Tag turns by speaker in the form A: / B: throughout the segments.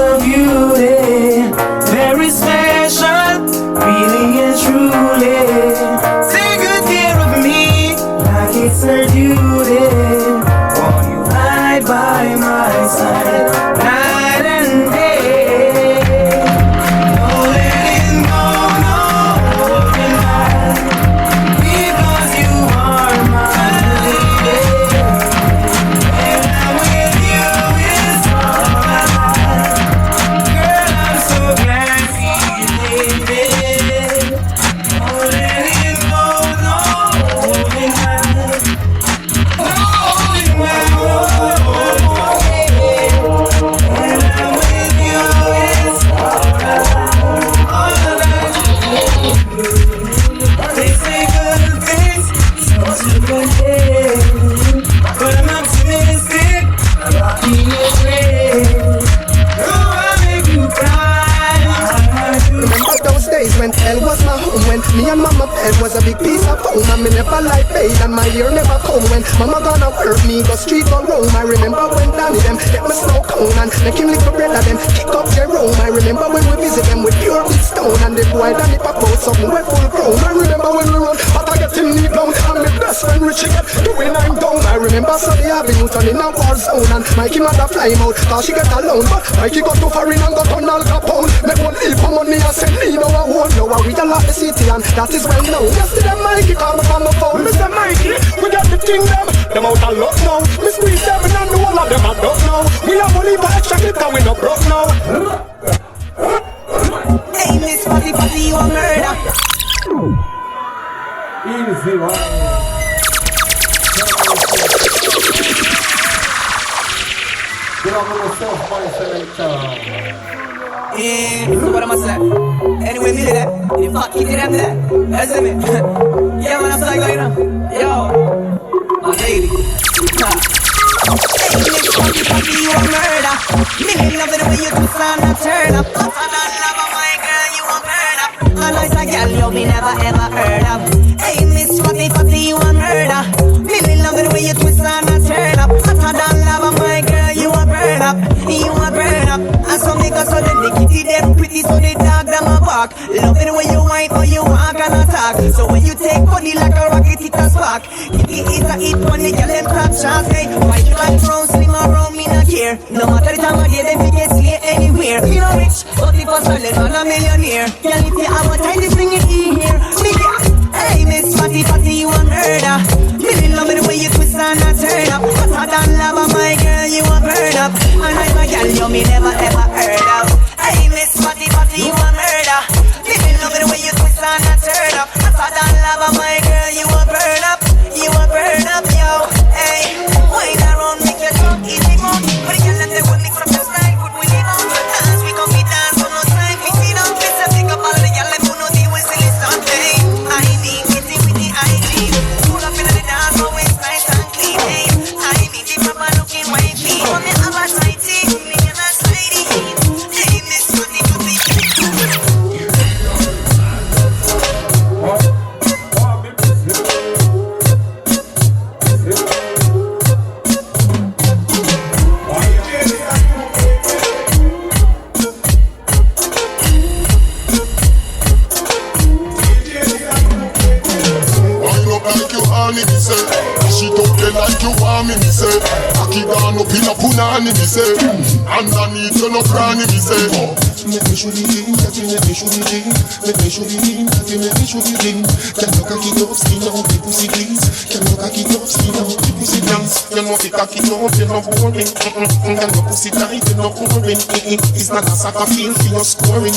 A: so beauty, very special, really and truly. Take good care of me, like it's her duty. Won't you hide by my side, night and day? No letting go, no holding back, because you are my lady. When I'm with you, it's alright. Girl, I'm so glad we did it. No letting go, no holding back, no holding back. When I'm with you, it's alright. They say good things, so to good, but I'm optimistic about being afraid. Oh, I make you cry.
B: Remember those days when hell was my home, when me and mama bed was a big piece of foam, and me never like paid and my ear never come. When mama gonna work me go street go roam. I remember when Danny them get me snow cone and make him lick the bread of them kick up their room. I remember when we visit them with pure big stone, and the boy Danny pop out something wet full grown. I remember when we run but I get him knee down, and my best friend Richie get doing I'm down. I remember Sunday Avenue turning a war zone, and Mikey mother fly him out cause she get alone, but Mikey got too far in and got on Al Capone. Make one leap for money and send me no a whole. Now I read a lot the city and that is well known. Yesterday Mikey called me from the phone. Mr. Mikey, we got the thing them out of luck now. Me squeeze them and the whole of them I don't know. We have only for extra clip and we no broke now.
C: Hey, Miss Fatty Fatty, you a murder.
D: Easy, right? Get on with yourself, my selector.
C: Yeah, so what am I saying? Anyway, me that. You fuck kick it up there. That's it, man. Yeah, man, I'm like, you know. Yo, my baby. Hey, Miss Fatty Fatty, you a murder. Me love it when you twist and turn up. I don't love my girl, you a murder. A nice girl you me never ever heard of. Hey, Miss Fatty Fatty, you a murder. Me love it when you twist and turn up. I don't love my girl, you a burn up. You a burn up. And some niggas so then they kitty them pretty so they dog them a bark. Love it when you whine or you walk and attack. So when you take body like a rocket it a spark. Kitty is a hit when they get them top shots. Hey, why you like brown slim around me not care. No matter the time I get them we get slay anywhere. You know rich, but if I solid on a millionaire. Girl if you have a time this thing in here. Me hey Miss Fatty Fatty you a murder. Me love it when you twist and turn up. But I don't love my girl you a burn up. And I'm a girl you me never ever heard of. Hey Miss Fatty Fatty you a murder. Me love it when you twist and turn up. But I don't love my girl you a burn up. You a burn up yo. Hey, wine around make your tongue easy mouth. But you let the one mix up your style. Put we live on dance we come be dance on no time. We see down face and pick up all the y'all like who know the way silly start hey. I mean kitty with the IG. Pull up in the dance always nice and clean hey. I mean the proper looking wifey. Come me have a tighty, me and a slidey. Hey Miss Fatty Fatty.
E: She don't play like you want me say. Aki gone up in a punani me say. Underneath you no cranny me say. Make me show the thing, that you make me show the thing. Make me show the thing, that you make me show the thing. Can you cock it up, skin out the pussy please. Can you cock it up, skin out the pussy please. You know if you cock it up, you know boring. Can you pussy tight, you know boring. It's not a soccer field for your scoring.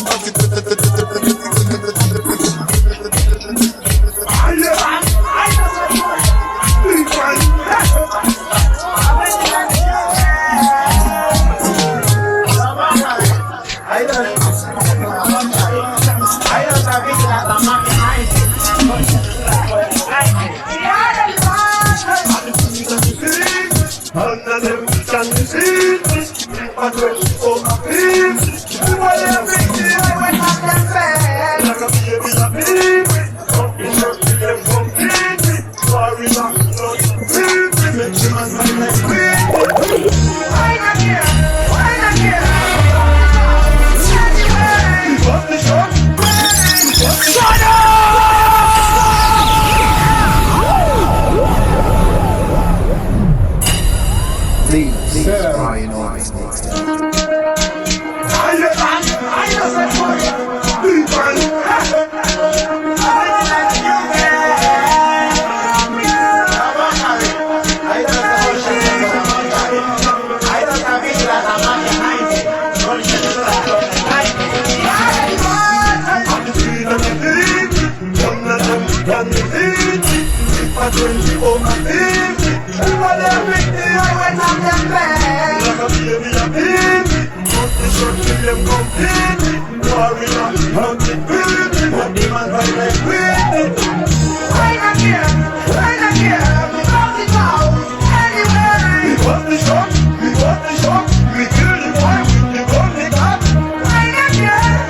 A: them completely. Warrior, hunting greedy. But the man fight like greedy. Right again, we got it out. Anyway, we got the shot, we kill the boy with the gun we got. Right again,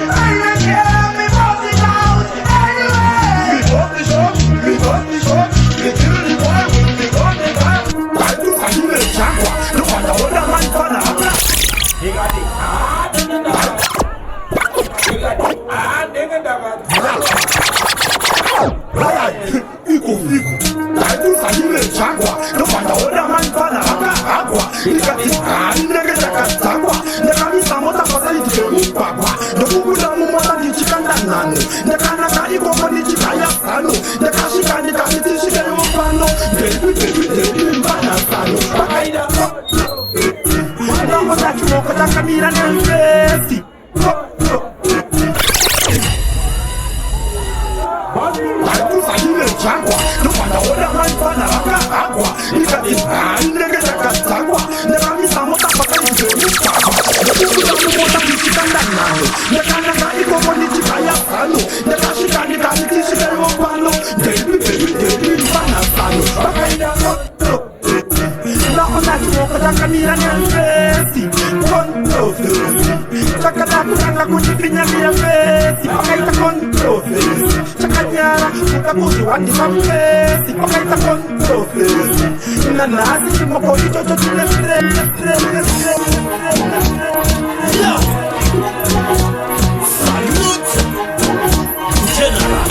A: we got it out. Anyway, we got the shot, we kill the boy with the gun we got. Right to the human jaguar, no matter what the man gonna happen. He got it hard in the dark. He got it hard in the dark. Fico. Right to the human jaguar, no matter what the man gonna happen. He got it hard in the jaguar. Neka bisa mota kwa sali tuke upagwa. Nokubula mumota ni chikanda nanu. Neka naka iko ni chikaya sano. Neka shika ni kasi shika ni mpano. Baby mbana sano. Bakaida wana mota chumoko takamira nefesi. Batu sayule changwa. Nopanda oda manfana agwa. Nika isani nege jakatagwa. Neka bisa mota kwa sali tuke upagwa. Nokubula mumota ni chikanda nanu. Neka naka iko ni chikaya sano. Neka shika ni kasi shika ni mpano. Baby mbana sano. Bakaida Nako takamira nefesi. Controversy. Chakatakuranga kuchifinya vya fesi. Wakaita controversy. Chakanyara utakuzi wandisa mfesi. Wakaita controversy. Nanasi chimoko ichocho chile stress. Yo! Salute! General!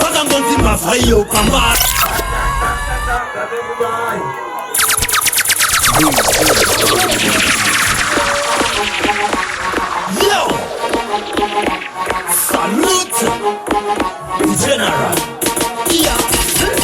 A: Pagangonzi mafayo kamba. Yo! Salute! General! Yeah!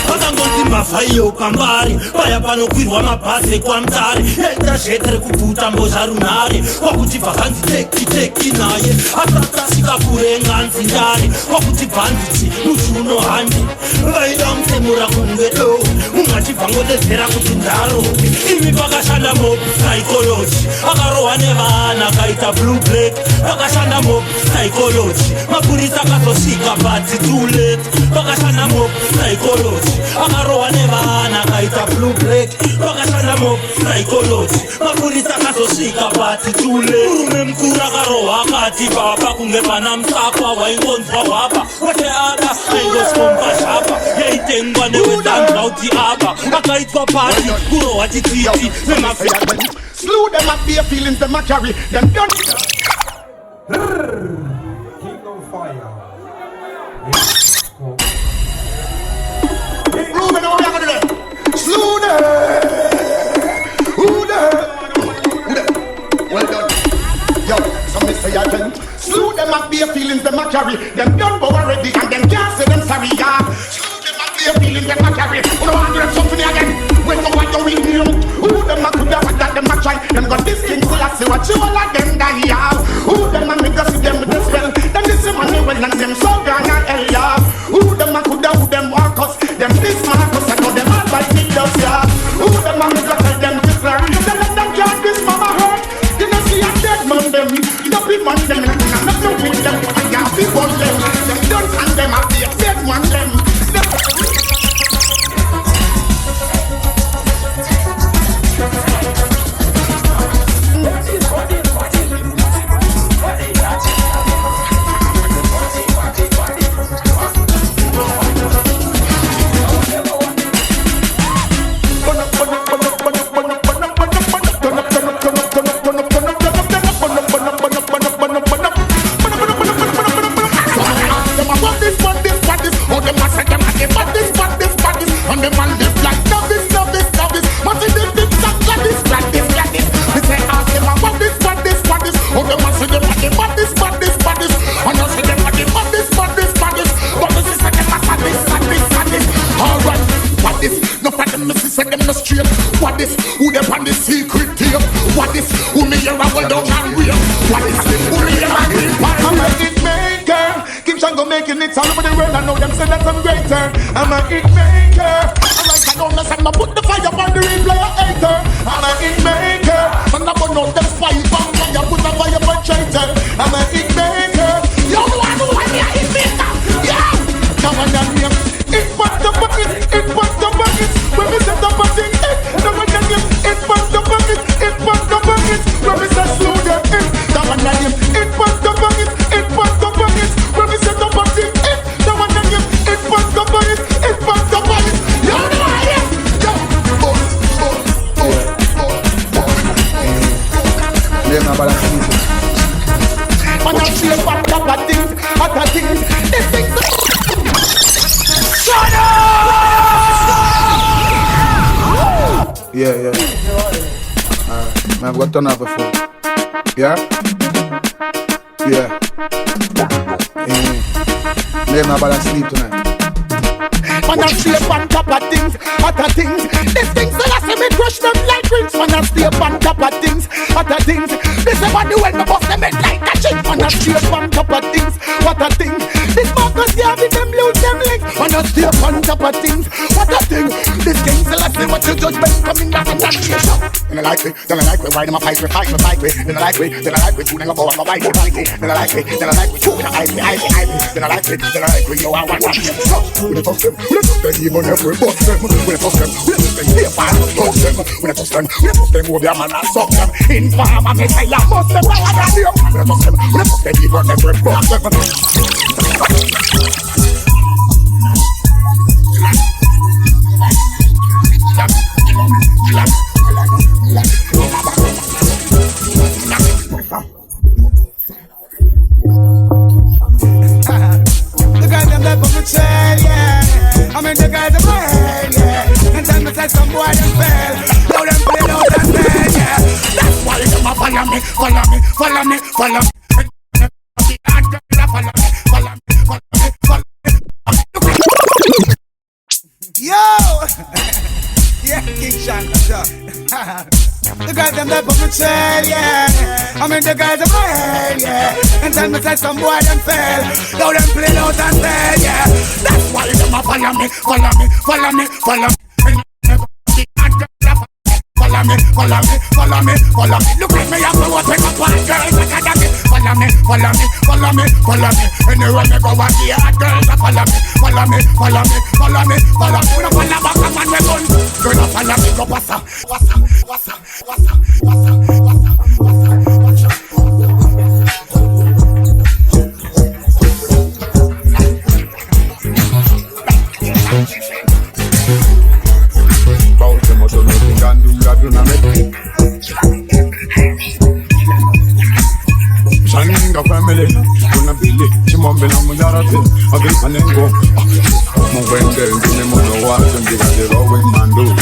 A: Pagangonzi mafayo kambari. Paya pano kuirwa mabase kwa mtari. Eta shetere kuputa mboja runari. Wakuti vakanzi teki naye. Atata sika kurenga nzindari. Wakuti banditi mushuno handi. Vaida msemura kungedo. Ungachi vango dezera kutindaro. Imi pakashanda mob psychology. Akaroha nevana kaita blue black. Pakashanda mob psychology. Mapurisa kasosika but too late. Pakashanda mob psychology. Akaroha nevana kaita blue black. Pakashanda mob psychology. Mapurisa kasosika but too late. Urume mkura karoha kati baba. Kungepana msakwa waingonzwa wapa. Wate ada aingoskompa shapa. Yaitengwa newezanga uti aba. Akaitwa party kuroha tititi.
E: Slew them up their feelings them a carry. Them done.
D: Keep on fire.
E: Ruben, what are you gonna do? Slew them. Who them? Well done. Yo, some say again. Slew them up their feelings them a carry. Them done but already and them can't say them sorry. Yeah. Slew them up their feelings them a carry. Who don't want to do something again? When no one you will hear. Who them a could have that them a try. Them got this thing so I see what you all of them die. Yeah. Who them a make us see them with the spell. Them this money well and them so gone and hell. Yeah. Who them a could have who them Marcus. Them this Marcus I know them all by me does. Yeah. Who them a make us tell them this learn. You tell them can't this mama hurt. You know see a dead man them. Don't be man them. Not no with them. I can't be one them. Them done and them a be a dead man them. What is who them on the secret tape? What is who me here a hold down and real? What is who me here a green part? I'm a hit maker. Keep on go making it all over the world. I know them say that I'm greater. I'm a hit maker. I'm like I don't know say I put the fire on the replay hater. I'm a hit maker. And I burn out them fire bomb. I put a Man, I see a back up at things, other things. This thing's shut up!
F: Yeah. I've got turn up before. Yeah? Yeah. Maybe I'm about to sleep tonight.
E: Man, I stay on top of things, other things. These things that I see me crush them like rings. Man, I stay on top of things, other things. This is what the way me bust them head like a chick. Man, I stay on top of things, other things. This Marcus Garvey them lose them links. Man, I stay on top of things, other things. This king till I see what your judgment coming down and down. Then I like me, why them a fight me. Then I like me, two them a go and go fight me. Then I like me, two them a hype me. Then I like me, yo I want to be so. When I touch them, even if we bust them. When I touch them, they fire touch them. When I touch them, move their man and suck them. In farm and I bust them, when I touch them, even if we bust them.
A: The guys them left on the chair, yeah. I mean the guys them fail, yeah. And tell me say some boy them fail. Now them play out and fail, yeah.
E: That's why them a follow me.
A: Yo! Yeah, King Shanka. The guys them left on the chair, yeah. I mean the guys them fail, yeah. And tell me say some boy them fail. Now them play out and fail, yeah.
E: That's why them a follow me. Follow me. Look at me, I'm the one take up one girls academy. Follow me. Anywhere me go, I see hot girls that follow me. Follow me. We don't follow back up on my gun. Girl, follow me, go what's up.
F: Shaninga family, kuna bili, chimombe na muyarate, abisanengo. Mwende, ndine mono wate, mbigade rowe mando.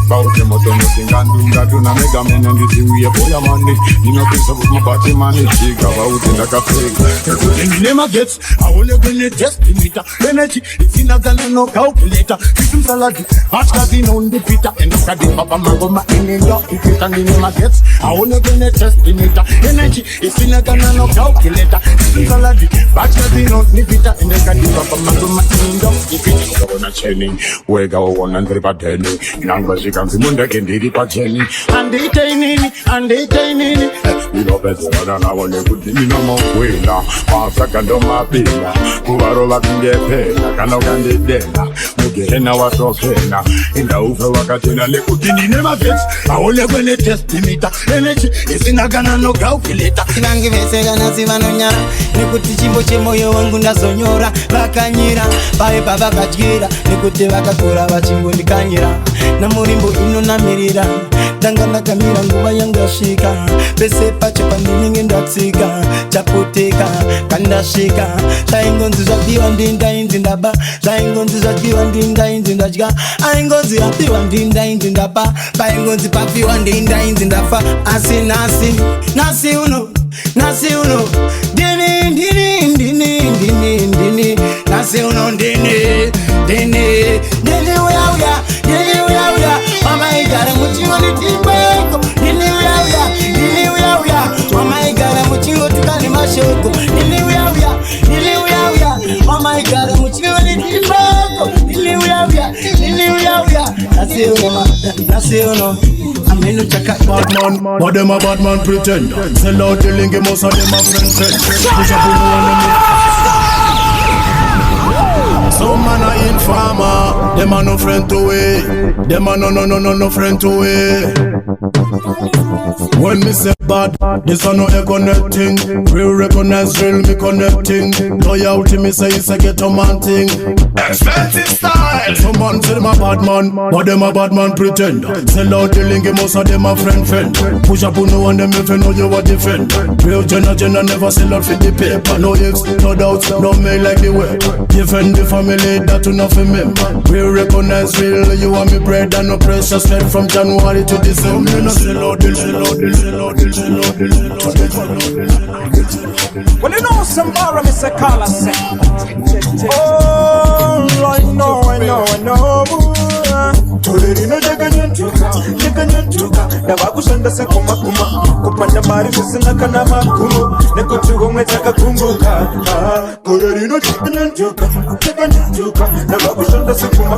F: Bauke moto mutingandu, ngadu na mega meno ndiziwiye boya mani. Nino pisa buki bati mani, chiga bauti ndaka fake. Kekuti nima gets, awole kwenye test limita. Energy, ifina gana no calculator. Kitum saladi, hashka zino undipita. Endoka di papa mango ma inendo. Ifita nima gets, awole kwenye test limita. Energy, ifina gana no calculator. Kitum saladi, hashka zino undipita. Endoka di papa mango ma inendo. Ifita wana cheni, wega wana ndripa deni. Nangwa Kanzimunde kendiri pacheni anditainini Ilopezera na wale kudini na mkwela Masaka ndo mapila Kuwarola kungepena Kana ukandidena Mugehena watokena Inda ufe wakatina le kudini nema gets Aole kwene testimita Energy isinagana no gaukileta
C: Nangi vesega naziva nonyara Nikuti chimbo chemoyo wangu ndazonyora Vakanyira, bae baba kachira Nikuti vakakura vachimbo ndikanyira Namurimbo ino namirira Dangana kamira nguva yangashika Bese pache pandiningi ndatsika Chapoteka, kandashika Shaingonzi zvakiwa ndinda inzi ndaba Shaingonzi zvakiwa ndinda inzi ndachika Aingonzi yapiwa ndinda inzi ndapa Paingonzi papiwa ndinda inzi ndafa Asi nasi uno Dini Nasi uno dini uya Mama igara muchingo nitibeko Dini uya Mama igara muchingo tikani mashoko Dini uya Mama igara muchingo nitibeko Dini uya Nasi uno Amenu chaka
G: Badman, but them a badman pretender. Sell out the link, most of them a friend. Push up on the man a informer. Them a no friend to we. Them a no friend to we. When me say bad, this a no a connecting. Real recognize real me connecting. Loyalty me say it's a ghetto man thing. Expensive style. Some man say them a bad man, but them a bad man pretend. Sell out the link, most of them a friend. Push up on no one them if you know you a defend. Real Jenna never sell out for the paper. No ifs, no doubts, no make like the way. Defend the family, that enough for me. Real recognize real, you want me bread and no pressure. Spend from January to December. Me no sell out the
A: Well, you know some more, Mr. Carla said. Oh, I know. Tolerino jaganyantuka Navakushanda se kuma Kupanda mari kusina kana makumu Nekutugo mwetaka kumbuka Tolerino jaganyantuka Navakushanda se kuma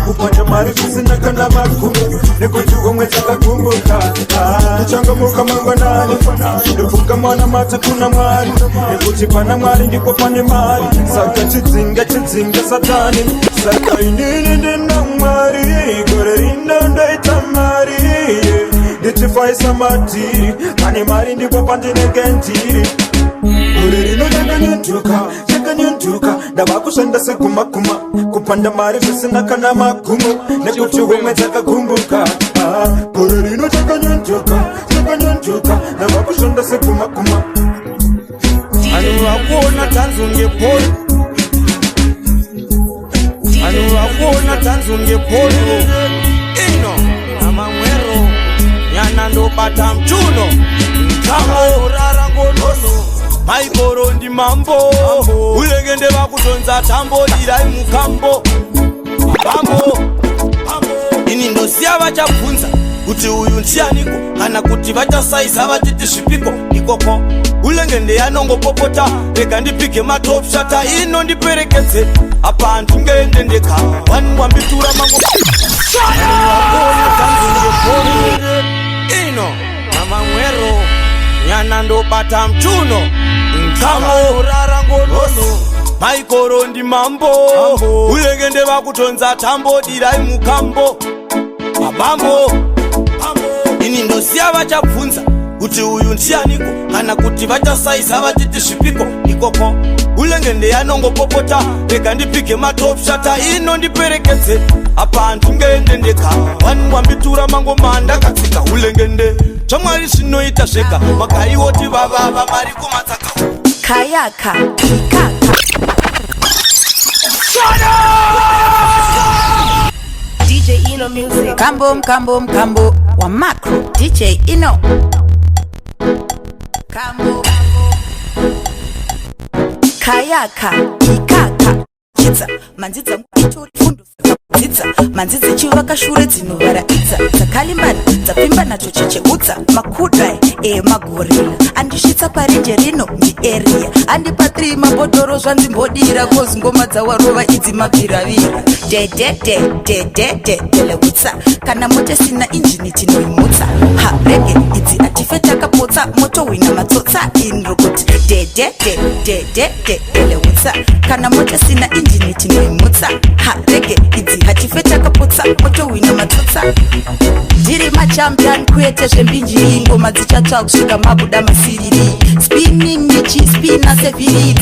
A: Kupanda mari kusina kana makumu Nekutugo mwetaka kumbuka Tuchanga muka mangwa nani Ndufuka mwana mata kuna mwari Nekutipana mwari ndiko pane mari Saka chizinga satani Saka inini ndina mwari Gorerinda ndaita mari Ditifai samati Kani mari ndiko pandine gentiri Gorerino jaganyantuka Ndavakushanda se kuma Kupanda mari visina kana makumu Nekutugo mwetaka kumbuka Gorerino jaganyantuka Ndavakushanda se kuma Anu wakuona tanzu ngepoli Anu wakuona tanzu ngepoli Ino Amamwero Nyana ndo bata mchuno Kamo urara ngonono Maikoro ndi mambo Ulengende wakuzonza tambo Dirai mukambo Bambo Ini ndo siya vachapunza Kuti uyu nchianiko Kana kuti vachasaiza vachiti svipiko Ikoko Ulengende yanongo popota Reka ndipike matop shata Ino ndiperekedze Apa antu ngende ndeka Wanu wambitura mango Ino Amamwero Nyana ndo bata mchuno Kamo urara ngonono Maikoro ndi mambo Ulengende wakutonza tambo Dirai mukambo Mabambo Ini ndo siya vachapfunza Kuti uyu nchianiko Kana kuti vachasaiza vachiti svipiko Ikoko Ulengende yanongo popota Reka ndipike matop shata Ino ndiperekedze Apa antu ngende ndeka Wanu wambitura mango manda katsika Ulengende Chamwari shinoita sheka Makai woti vavava mari kumatsaka
H: Kayaka Kikaka DJ Ino music Kambo wa macro DJ Ino Kambo Kayaka Kikaka Chitsa Manzitsa Mkituri Fundu Chitsa Manzitsa Chivaka Shure Zinovara Itza Tsakalimbana Tsapimba na chocheche Utsa Makudai Magorila Andishitsa parinjerino Ndi area Andi patri mabodoro Zvanzi mbodira Kozi ngoma dzawarova Idzi mabiravira Dele utsa Kana mote sina injini tinoimutsa Ha rege Idzi atifeta kapotsa Moto wina matsotsa Inrokuti Dele utsa Kana mote sina injini tinoimutsa Ha rege Idzi atifeta kapotsa Moto wina matsotsa Diri machampion Kuete zvembinjiri Ngoma dzichatsva kusvika mabuda masiriri Spinning nichi Spina seviri